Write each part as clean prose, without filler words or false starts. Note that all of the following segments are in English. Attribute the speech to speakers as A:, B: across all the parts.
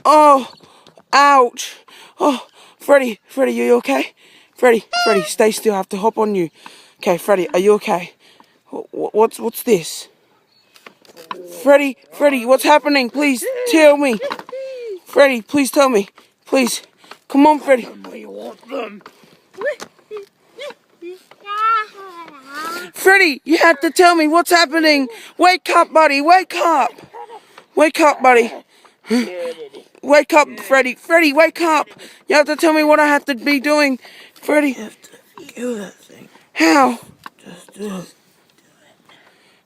A: Oh, ouch. Oh, Freddy, you okay? Freddy, stay still. I have to hop on you. Okay, Freddy, are you okay? What's this? Freddy, what's happening? Please tell me. Freddy, please tell me. Please. Come on, Freddy.
B: You want them?
A: Freddy, you have to tell me what's happening. Wake up, buddy. Wake up. Wake up, buddy. Wake up, Freddy. Freddy, wake up. You have to tell me what I have to be doing. Freddy.
B: You have to kill that thing.
A: How?
B: Just do it.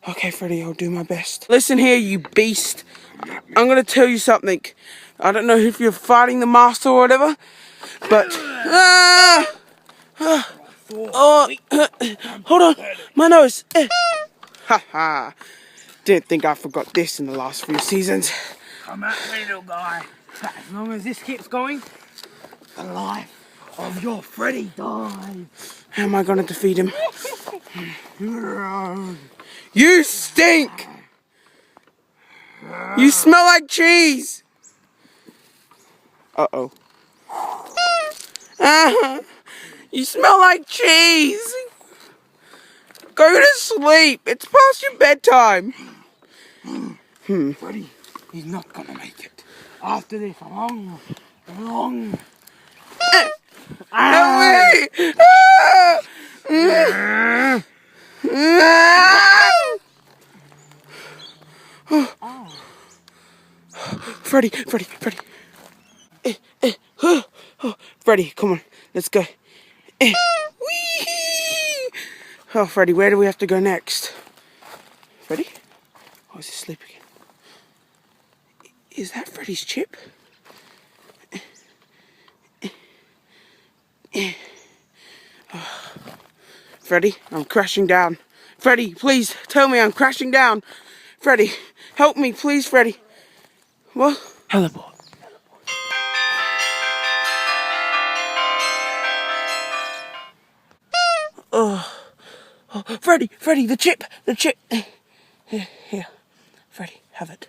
A: Okay, Freddy, I'll do my best. Listen here, you beast. I'm going to tell you something. I don't know if you're fighting the master or whatever, but... hold on. My nose. Haha. Didn't think I forgot this in the last few seasons.
B: Come at me, little guy. As long as this keeps going, the life of your Freddy dies.
A: How am I going to defeat him? You stink! You smell like cheese! Uh-oh. You smell like cheese! Go to sleep! It's past your bedtime!
B: Freddy, he's not gonna make it. After this long...
A: Help me! Freddy. Freddy, come on, let's go. Oh, Freddy, where do we have to go next? Freddy? Oh, is he asleep again? Is that Freddy's chip? Freddy, I'm crashing down. Freddy, please tell me I'm crashing down. Freddy, help me, please, Freddy. What?
B: Teleport.
A: Oh, Freddy, the chip. Here, Freddy, have it.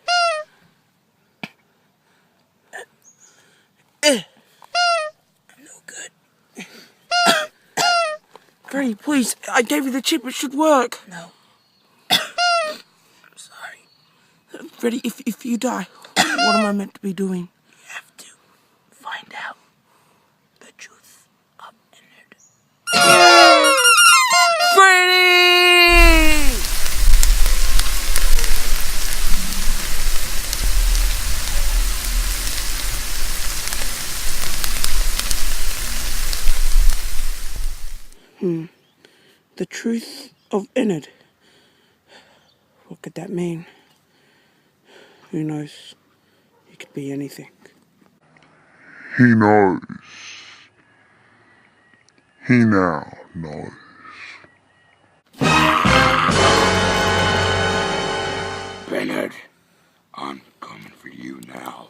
A: No good. Freddy, please, I gave you the chip, it should work.
B: No. I'm sorry.
A: Freddy, if you die, what am I meant to be doing?
B: You have to find out the truth of Ennard.
A: Freddy! The truth of Ennard. What could that mean? Who knows? It could be anything.
C: He knows. He now knows.
D: Ennard, I'm coming for you now.